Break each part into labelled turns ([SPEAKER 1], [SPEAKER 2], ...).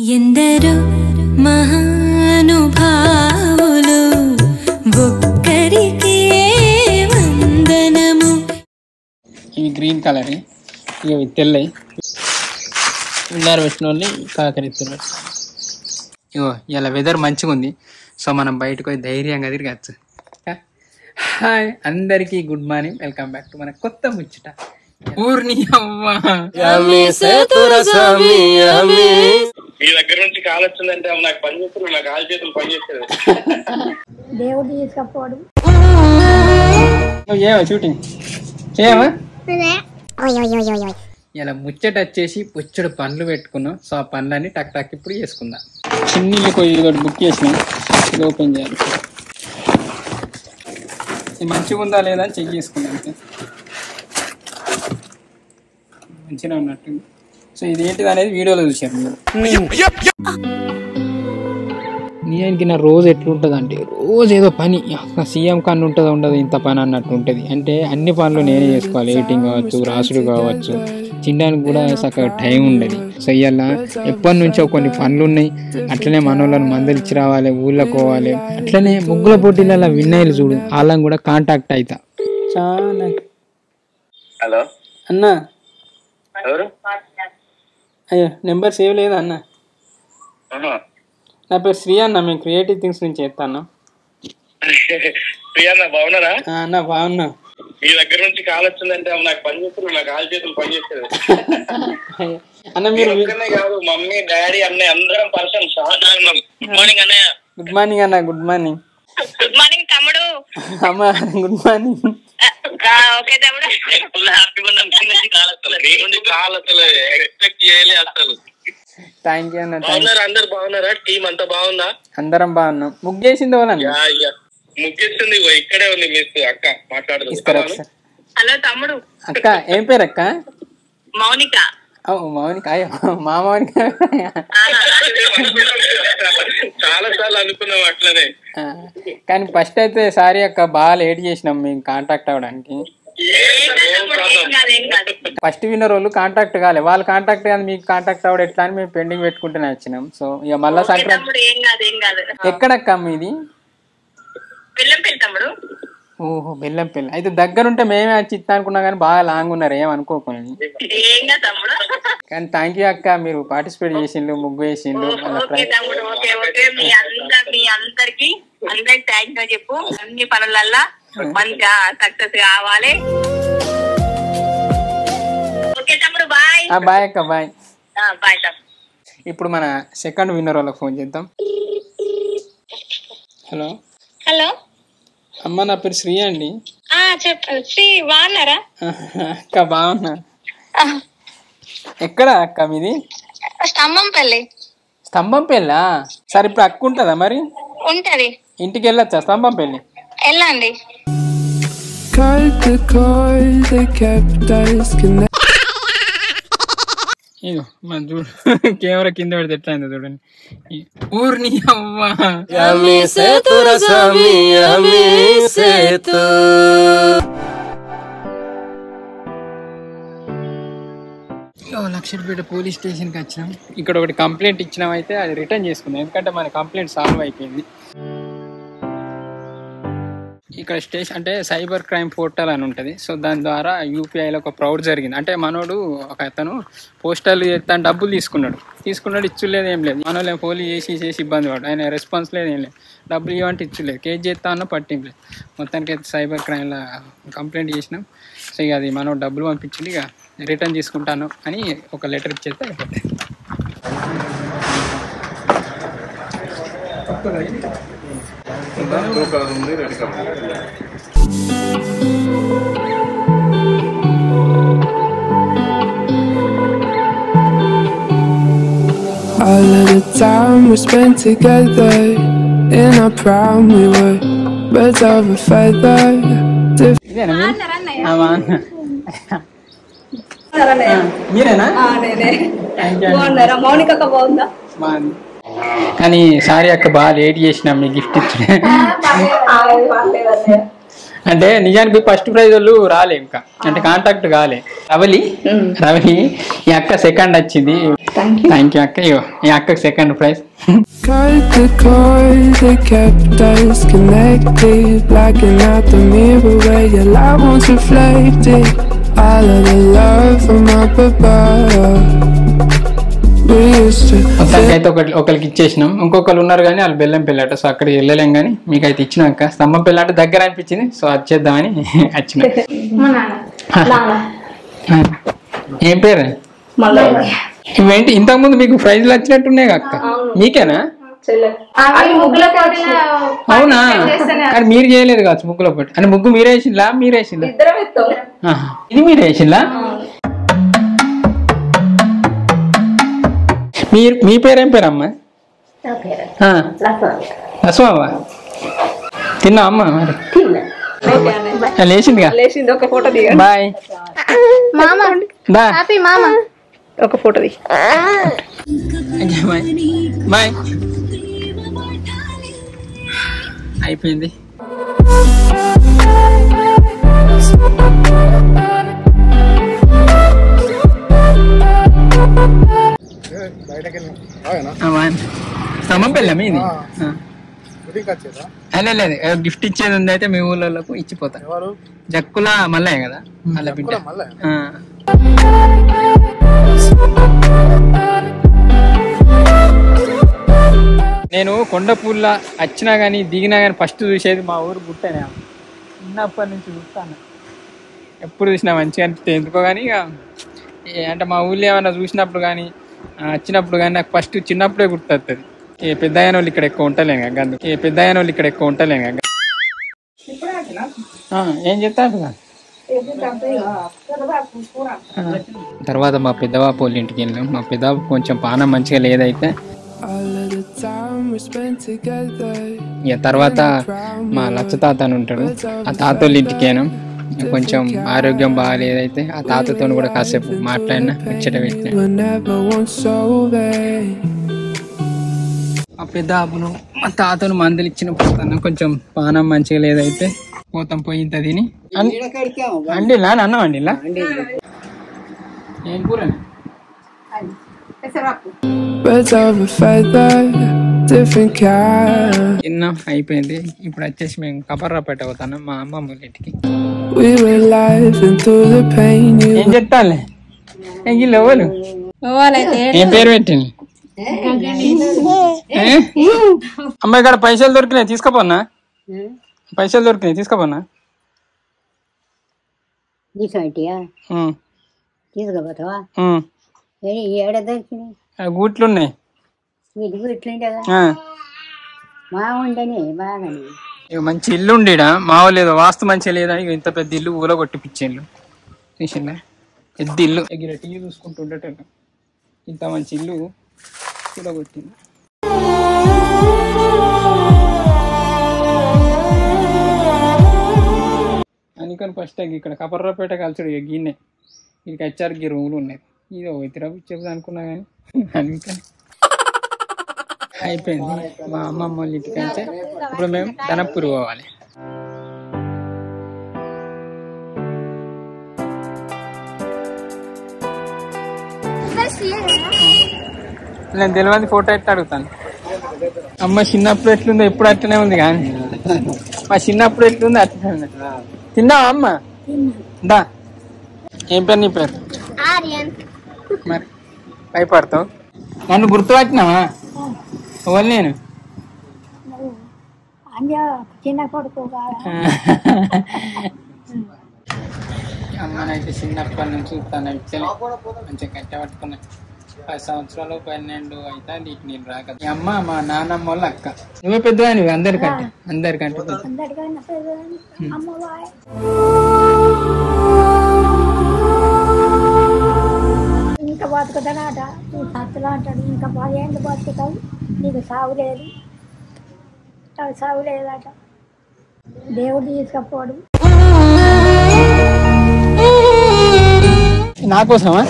[SPEAKER 1] ఎందరో మహానుభావులు ఒక్కరికే వందనము.
[SPEAKER 2] ఇవి గ్రీన్ కలర్, ఇవి తెల్లయి ఉల్లారు పెట్టిన వాళ్ళని కాకరిస్తున్నారు. ఇగో ఇలా వెదర్ మంచిగా ఉంది, సో మనం బయటకు పోయి ధైర్యంగా తిరగచ్చు. హాయ్ అందరికీ good morning, welcome back to మన కొత్త ముచ్చట. ఊర్ని
[SPEAKER 3] మీ దగ్గర నుంచి కాల్ వచ్చిందంటే నాకు పని చేస్తున్నారు, నాకు కాలు చేతులు పని చేస్తారు.
[SPEAKER 4] దేవుడు తీసుకపోవడం
[SPEAKER 2] షూటింగ్ చేయమా? ఇలా ముచ్చట వచ్చేసి పుచ్చడు పండ్లు పెట్టుకున్నాం. సో ఆ పండ్లన్నీ టక్ టక్ ఇప్పుడు చేసుకుందాం. చిన్నీళ్ళు పోయి ఇది బుక్ చేసినాం, ఇది ఓపెన్ చేయాలి. ఇది మంచిగా ఉందా లేదా అని చెక్ చేసుకుందాం. మంచిగా ఉన్నట్టు. సో ఇది ఏంటిది అనేది వీడియోలో చూసారు మీరు. నిజానికి నా రోజు ఎట్లుంటుంది అంటే, రోజు ఏదో పని సీఎం కన్ను ఉంటుందో ఉండదు ఇంత పని అన్నట్టు ఉంటుంది. అంటే అన్ని పనులు నేనే చేసుకోవాలి, ఎడిటింగ్ కావచ్చు, రాసుడు కావచ్చు, తినడానికి కూడా చక్కగా టైం ఉండదు. సో ఇవాళ ఎప్పటి నుంచో కొన్ని పనులు ఉన్నాయి. అట్లనే మనోళ్ళని మందులు ఇచ్చి రావాలి, ఊళ్ళోకి పోవాలి. అట్లనే ముగ్గుల పోటీలలో విన్నాయిలు చూడు, వాళ్ళని కూడా కాంటాక్ట్ అవుతా. చాలా
[SPEAKER 3] హలో
[SPEAKER 2] అన్న,
[SPEAKER 3] ఎవరు?
[SPEAKER 2] అయ్యో నెంబర్ సేవ్ లేదా అన్న? నా పేరు శ్రీ అన్న, మేము క్రియేటివ్ థింగ్స్ నుంచి చేస్తాను.
[SPEAKER 3] ప్రియన్న బాగున్నారా?
[SPEAKER 2] అన్న బాగున్నా.
[SPEAKER 3] మీ దగ్గర నుంచి కాల్ వచ్చిందంటే నాకు పని చేస్తున్నారు, నాకు కాలు చేతులు పని చేస్తారు.
[SPEAKER 2] అన్న మీరు
[SPEAKER 3] కాదు, మమ్మీ డాడీ అన్నయ్య అందరం పర్సన్. గుడ్ మార్నింగ్ అన్నయ్య.
[SPEAKER 2] గుడ్ మార్నింగ్ అన్న. Good morning.
[SPEAKER 5] గుడ్ మార్నింగ్ తమ్ముడు.
[SPEAKER 2] అమ్మ గుడ్ మార్నింగ్.
[SPEAKER 5] ఓకే తమ్ముడు.
[SPEAKER 3] హ్యాపీగా ఉన్నాం. కాల్ అసలు ఎక్స్పెక్ట్ చేయలే అసలు.
[SPEAKER 2] థ్యాంక్ యూ అన్న.
[SPEAKER 3] బాగున్నారా? అందరు బాగున్నారా? టీం అంతా బాగుందా?
[SPEAKER 2] అందరం బాగున్నాం. ముగ్గేసింది వాళ్ళని
[SPEAKER 3] ముగ్గేస్తుంది, ఇక్కడే ఉంది మిస్ అక్క మాట్లాడుతుంది.
[SPEAKER 5] హలో తమ్ముడు.
[SPEAKER 2] అక్క ఏం పేరు అక్క?
[SPEAKER 5] మౌనిక.
[SPEAKER 2] మౌనిక. అయ్యో మా మౌనిక.
[SPEAKER 3] చాలా సార్లు అనుకున్నాం అట్లనే,
[SPEAKER 2] కానీ ఫస్ట్ అయితే సారీ అక్క, బాగా లేట్ చేసినాం మేము కాంటాక్ట్ అవ్వడానికి. ఫస్ట్ విన్నర్ వాళ్ళు కాంటాక్ట్ కాలే, వాళ్ళు కాంటాక్ట్ కాదు, మీకు కాంటాక్ట్ అవ్వడం ఎట్లా అని మేము పెండింగ్ పెట్టుకుంటూనే వచ్చినాం. సో ఇక మళ్ళా సంక్రాంతి. ఎక్కడక్క మీది?
[SPEAKER 5] తమ్ముడు.
[SPEAKER 2] ఓహో బెల్లంపల్లి. అయితే దగ్గరుంటే మేమే వచ్చి ఇస్తా అనుకున్నా కానీ బాగా లాంగ్ ఉన్నారు, ఏమనుకోకండి. కానీ థ్యాంక్ యూ అక్క, మీరు పార్టిసిపేట్ చేసిండ్రు, ముగ్గు వేసిండ్రు.
[SPEAKER 5] చెప్పు అన్ని పనులల్లా మంచిగా సక్సెస్ కావాలి.
[SPEAKER 2] బాయ్ అక్క. బాయ్.
[SPEAKER 5] బాయ్.
[SPEAKER 2] ఇప్పుడు మన సెకండ్ విన్నర్ వాళ్ళకి ఫోన్ చేద్దాం. హలో.
[SPEAKER 5] హలో
[SPEAKER 2] అమ్మ, నా పేరు శ్రీ అండి.
[SPEAKER 5] చెప్పండి. శ్రీ బాగున్నారా?
[SPEAKER 2] అక్క బాగున్నా. ఎక్కడ అక్క మీది?
[SPEAKER 5] స్తంభంపల్లి.
[SPEAKER 2] స్తంభంపల్లా? సరే ఇప్పుడు అక్క ఉంటుందా మరి?
[SPEAKER 5] ఉంటది.
[SPEAKER 2] ఇంటికి వెళ్ళొచ్చా స్తంభంపల్లి?
[SPEAKER 5] వెళ్ళండి.
[SPEAKER 2] ఇగో మన చూడు, కెమెరా కింద పెడితే ఎట్లా అయిందో చూడండి. ఊరిని అవ్వ 1,00,000 పోలీస్ స్టేషన్కి వచ్చినాం. ఇక్కడ ఒకటి కంప్లైంట్ ఇచ్చినాం, అయితే అది రిటర్న్ చేసుకుందాం, ఎందుకంటే మన కంప్లైంట్ సాల్వ్ అయిపోయింది. ఇక్కడ స్టేషన్ అంటే సైబర్ క్రైమ్ పోర్టల్ అని ఉంటుంది. సో దాని ద్వారా యూపీఐలో ఒక ఫ్రాడ్ జరిగింది. అంటే మనోడు ఒక అతను పోస్టల్ చేస్తాను డబ్బులు తీసుకున్నాడు, ఇచ్చులేదు, ఏం లేదు. మనోళ్ళు పోలీస్ చేసి ఇబ్బంది పడు, ఆయన రెస్పాన్స్ లేదు, ఏం లేదు. డబ్బులు ఇవ్వంటే ఇచ్చులేదు, కేసు చేస్తా అన్న పట్టింపు. మొత్తానికి అయితే సైబర్ క్రైమ్లో కంప్లైంట్ చేసినాం. సో ఇక అది మనోడు డబ్బులు పంపించింది, ఇక రిటర్న్ తీసుకుంటాను అని ఒక లెటర్ ఇచ్చేస్తే అయిపోతుంది.
[SPEAKER 6] All of the time we spent together, in our prime we were birds of a feather.
[SPEAKER 2] మీరేనా?
[SPEAKER 4] మౌనిక బాగుందా?
[SPEAKER 2] కానీ సారీ అక్క, బాగా లేట్ చేసినాం మీ గిఫ్ట్ ఇచ్చిన. అంటే నిజానికి ఫస్ట్ ప్రైజ్ వాళ్ళు రాలే, ఇంకా అంటే కాంటాక్ట్ కాలే. రవలి ఈ అక్క సెకండ్ వచ్చింది. థ్యాంక్ యూ అక్క. ఇగో ఈ అక్కకి second prize.
[SPEAKER 6] Cut the cord that kept us connected, blacking out the mirror where your light won't reflect it. All of the love from up above. We used to
[SPEAKER 2] మొత్తానికైతే ఒకరికి ఇచ్చేసినాం. ఇంకొకరు ఉన్నారు కానీ వాళ్ళు బెల్లం పెళ్ళాట, సో అక్కడికి వెళ్ళలేం. కానీ మీకైతే ఇచ్చినాక స్తంభం పెళ్ళాట దగ్గర అనిపించింది, సో అది చేద్దామని వచ్చిన. ఏం పేరు? ఇవేంటి ఇంతకుముందు మీకు ప్రైజ్లు వచ్చినట్టున్నాయి అక్క, మీకేనా? అవునా, అది మీరు చేయలేదు కావచ్చు ముగ్గులో పెట్టి. అంటే ముగ్గు మీరే వేసిందా? మీరే వేసిందా? ఇది మీరే వేసిందా? మీ పేరేం పేరమ్మా? లక్ష్మవ్వ. తిన్నా అమ్మ? మరి లేచిందిగా. బాయ్
[SPEAKER 5] ఒక ఫోటో తీ.
[SPEAKER 2] బాయ్. అయిపోయింది. స్తంభం పెళ్ళా మీది? లేదు, గిఫ్ట్ ఇచ్చేది ఉంది. అయితే మీ ఊళ్ళకు ఇచ్చిపోతా. జక్కుల మల్లయ్య కదా అలా బిడ్డ. నేను కొండపూల్ల వచ్చినా కానీ దిగినా కానీ ఫస్ట్ చూసేది మా ఊరు గుట్టనే. చిన్నప్పటి నుంచి చూస్తాను, ఎప్పుడు చూసినా మంచిగా అనిపిస్తే ఎందుకో. కానీ ఇక అంటే మా ఊళ్ళో ఏమైనా చూసినప్పుడు కానీ వచ్చినప్పుడు కానీ నాకు ఫస్ట్ చిన్నప్పుడే గుర్తొస్తుంది. పెద్ద అయిన వాళ్ళు ఇక్కడ ఎక్కువ ఉంటలేను కదా, ఏం చెప్తారు. తర్వాత మా పెద్దబాబు వాళ్ళ ఇంటికి వెళ్ళాం. మా పెద్దబాబు కొంచెం పానం మంచిగా లేదైతే ఇక తర్వాత మా లచ్చ తాత అని ఉంటాడు, ఆ తాత వాళ్ళ ఇంటికి వెళ్ళాం. కొంచెం ఆరోగ్యం బాగాలేదైతే ఆ తాతతో కూడా కాసేపు మాట్లాడినా ముచ్చట పెట్టినా. ఆ పెద్ద అప్పును మా తాతను మందులు ఇచ్చినప్పుడు కొంచెం పానం మంచిగా లేదైతే పోతాం. పోయి ఇంత తిని అండిలా అన్నం వండిలా. ఏం కూర? తిన్నాం, అయిపోయింది. ఇప్పుడు వచ్చేసి మేము కబర్రాపేట పోతాను మా అమ్మమ్మ ఇంటికి. ఏం చెప్తాలే ఎవరు? ఏం పేరు పెట్టింది? అమ్మాయి కాడ పైసలు దొరికినాయి తీసుకోపోనా? పైసలు దొరికినాయి తీసుకోపోనా? గూట్లున్నాయి. మంచి ఇల్లు ఉండేడా మా వాళ్ళు ఏదో వాస్తు మంచిగా లేదా, ఇక ఇంత పెద్ద ఇల్లు ఊలో కొట్టిపిచ్చేళ్ళు చూసిందా. పెద్ద ఇల్లు ఎగిర టీవీ చూసుకుంటూ ఉండేట ఇంత మంచి ఇల్లు ఊలో కొట్టింది. అందుకని ఫస్ట్ ఇక్కడ కపర్రాపేట కలిసాడు. ఇక గిన్నె ఇక హెచ్ఆర్కి రూములు ఉన్నాయి. ఇది ఇతర చెబుతా అనుకున్నా కానీ అందుకని అయిపోయింది. మా అమ్మమ్మ వాళ్ళ ఇంటికి వెళ్తే ఇప్పుడు మేము ధనపూర్ పోవాలి. నేను తెలియని ఫోటో అయితే అడుగుతాను. అమ్మ చిన్నప్పుడు ఎట్లుందో ఇప్పుడు అట్లనే ఉంది, కానీ మా చిన్నప్పుడు ఎట్లుందో అట్లనే ఉంది. తిన్నావా అమ్మ? దా. ఏం పేరు నీ పేరు? మరి భయపడతావు? నన్ను గుర్తుపట్టినావా? ఎవరు నేను? అమ్మనైతే చిన్నప్పటి నుంచి చూస్తాను. మంచిగా కట్టబట్టుకున్నా. 10 సంవత్సరాలు 12 అయితే నీకు నేను రాక. అమ్మ మా నాన్నమ్మ వాళ్ళ అక్క. నువ్వే పెద్దదానివి అందరికంటే పెద్ద.
[SPEAKER 4] ఇంకా బతుకుతాడాట సత్తులు అంటాడు. ఇంకా 10 ఏళ్ళు బతుకుతావు, నీకు సాగు లేదు, సాగు లేదట. దేవుడు తీసుకపోడు.
[SPEAKER 2] నా కోసమా?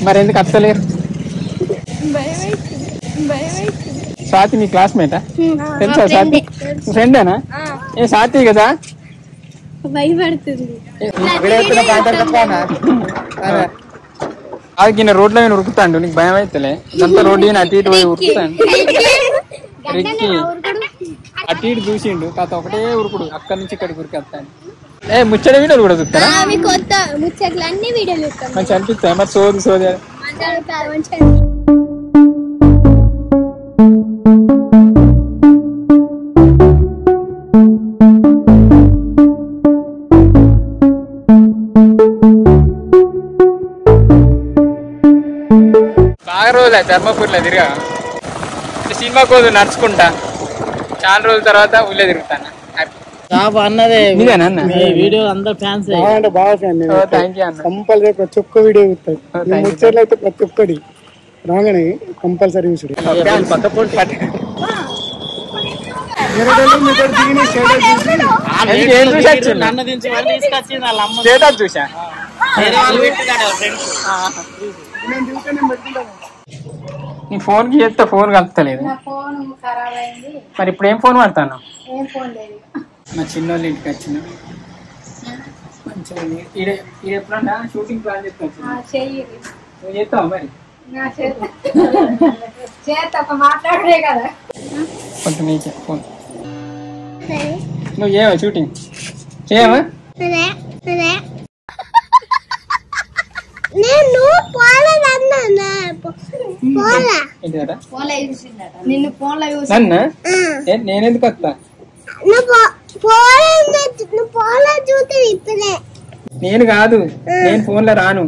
[SPEAKER 2] మరి ఎందుకు అత్తలేరు? స్వాతి మీ క్లాస్మేటా? తెలుసా స్వాతి? ఫ్రెండేనా? ఏ స్వాతి కదా?
[SPEAKER 1] భయపడుతుంది.
[SPEAKER 2] అది కింద రోడ్లో నేను ఉరుకుతాండు, నీకు భయం అయితేలే అంత రోడ్డు అటు ఇటు పోయి ఉరుకుతాను. రిక్కి అటు ఇటు చూసిండు కాత ఒకటే ఉరుకుడు, అక్కడి నుంచి ఇక్కడికి ఉరికేస్తాను. ముచ్చట వీడియోలు కూడా చూస్తారా?
[SPEAKER 7] కొత్త ముచ్చట్లు అన్ని వీడియోలు చూస్తాం.
[SPEAKER 2] మంచి అనిపిస్తాయి మరి సోది సోది. బాగా రోజులే ధర్మపూర్లో తిరిగా, సినిమా కోసం నడుచుకుంటా చాలా రోజుల తర్వాత ఊళ్ళో తిరుగుతాను.
[SPEAKER 8] అన్నదే
[SPEAKER 2] వీడియో
[SPEAKER 8] అందరు ఫ్యాన్స్
[SPEAKER 9] అంటే బాగా ఫ్యాన్. కంపల్సరీ ప్రతి ఒక్క వీడియో చూస్తాయి. ముచ్చట్లు అయితే ప్రతి ఒక్కటి రాగానే కంపల్సరీ చూసుడు.
[SPEAKER 2] చూసా నీ ఫోన్ కి చేస్తే ఫోన్ కలుపుతలేదు. మరి ఇప్పుడు ఏం ఫోన్ వాడతాను? మా చిన్నోళ్ళ ఇంటికి వచ్చిన మంచిగా ఎప్పుడన్నా షూటింగ్ ప్లాన్ నువ్వు చేస్తావు మరి?
[SPEAKER 4] మాట్లాడే కదా
[SPEAKER 2] కొంచెం నీకే ఫోన్. నువ్వు చేయవా షూటింగ్? చేయవా? నన్ను నేనెందుకు వస్తా? నేను కాదు, నేను ఫోన్ లో రాను.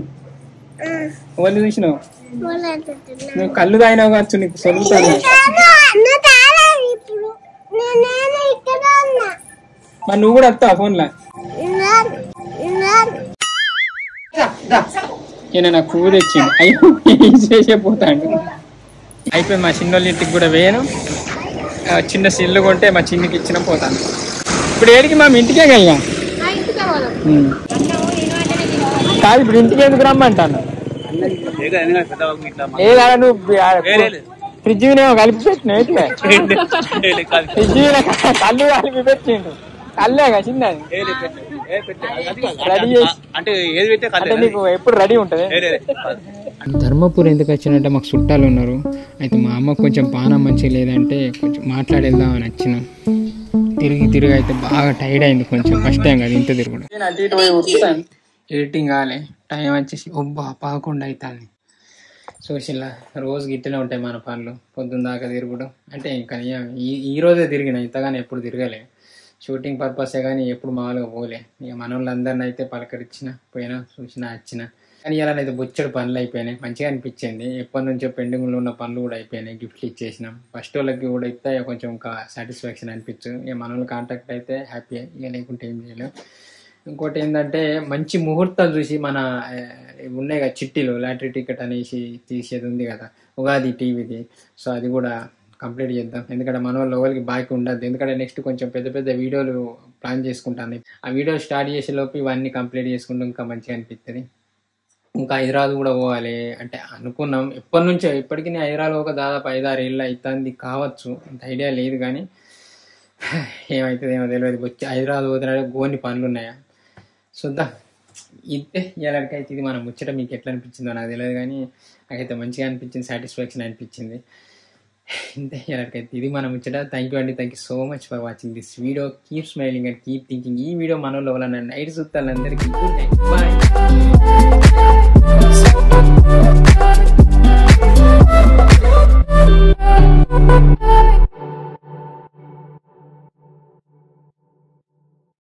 [SPEAKER 2] ఫోన్ చూసినావు నువ్వు కళ్ళు తాగినావు కావచ్చు, నీకు సొలుగుతాను. మరి నువ్వు కూడా వస్తావా ఫోన్ లో? ఈయన నాకు పువ్వు తెచ్చింది, అయిపోయి పోతాడు. అయిపోయి మా చిన్నోళ్ళ ఇంటికి కూడా వేయను. చిన్న సిల్లు కొంటే మా చిన్నకి ఇచ్చిన పోతాను. ఇప్పుడు ఏడికి మా ఇంటికే ఇక కాదు, ఇప్పుడు ఇంటికి ఎందుకు రమ్మంటాను? ఏదా నువ్వు ఫ్రిడ్జ్ వినేమో కలిపి పెట్టినావు, ఫ్రిడ్జ్ వినే కళ్ళు కలిపి పెట్టిండు. కల్లేగా చిన్నది రెడీ చేసి అంటే నీకు ఎప్పుడు రెడీ ఉంటుంది. ధర్మపూర్ ఎందుకు వచ్చినట్టే మాకు చుట్టాలు ఉన్నారు. అయితే మా అమ్మ కొంచెం పానం మంచిగా లేదంటే కొంచెం మాట్లాడేద్దామని వచ్చినాం. తిరిగి అయితే బాగా టైర్డ్ అయింది కొంచెం. ఫస్ట్ టైం కదా ఇంత తిరుగుడు. అటు ఇటు పోయి ఉరుకుతాను, ఎడిటింగ్ కాలే. టైం వచ్చేసి 11 అవుతుంది. సోషల్ రోజు గిట్టనే ఉంటాయి మన పనులు. పొద్దున్న దాకా తిరుగుడు అంటే ఇంకా ఈ రోజే తిరిగిన, ఇంతగానే ఎప్పుడు తిరగలే. షూటింగ్ పర్పసే కానీ ఎప్పుడు మామూలుగా పోలే. ఇక మన వాళ్ళందరిని అయితే పలకరించిన పోయినా చూసినా వచ్చిన. కానీ ఇలా అయితే బొచ్చడు పనులు అయిపోయినాయి, మంచిగా అనిపించింది. ఎప్పటి నుంచో పెండింగ్లో ఉన్న పనులు కూడా అయిపోయినాయి, గిఫ్ట్లు ఇచ్చేసినాం. ఫస్ట్ వాళ్ళకి కూడా ఇస్తే కొంచెం ఇంకా సాటిస్ఫాక్షన్ అనిపించు. ఇక మన వాళ్ళు కాంటాక్ట్ అయితే హ్యాపీ, ఇక లేకుంటే ఏం చేయలేవు. ఇంకోటి ఏంటంటే మంచి ముహూర్తాలు చూసి మన ఉన్నాయి కదా చిట్టీలు, లాటరీ టికెట్ అనేసి తీసేది ఉంది కదా ఉగాది టీవీది. సో అది కూడా కంప్లీట్ చేద్దాం, ఎందుకంటే మన వాళ్ళు ఎవరికి బాకీ ఉండద్దు. ఎందుకంటే నెక్స్ట్ కొంచెం పెద్ద వీడియోలు ప్లాన్ చేసుకుంటాను. ఆ వీడియోలు స్టార్ట్ చేసేలోపు ఇవన్నీ కంప్లీట్ చేసుకుంటూ ఇంకా మంచిగా అనిపిస్తుంది. ఇంకా హైదరాబాద్ కూడా పోవాలి అంటే అనుకున్నాం ఎప్పటి నుంచో. ఇప్పటికీ నేను హైదరాబాద్ ఒక దాదాపు 5-6 ఏళ్ళు అవుతుంది కావచ్చు, అంత ఐడియా లేదు. కానీ ఏమవుతుంది ఏమో తెలియదు. వచ్చి హైదరాబాద్ పోతున్నాడే గోని పనులు ఉన్నాయా చూద్దాం. ఇదే ఎలాంటికైతే ఇది మనం ముచ్చట మీకు ఎట్లా అనిపించిందో నాకు తెలియదు, కానీ నాకైతే మంచిగా అనిపించింది, సాటిస్ఫాక్షన్ అనిపించింది. ఇంతే ఎలాంటికైతే ఇది మనం ముచ్చట. థ్యాంక్ యూ అండి, thank you so much for watching this video. Keep smiling and keep thinking. ఈ వీడియో మన వాళ్ళ నైట్ చూస్తానందరికీ గుడ్ నైట్, బాయ్.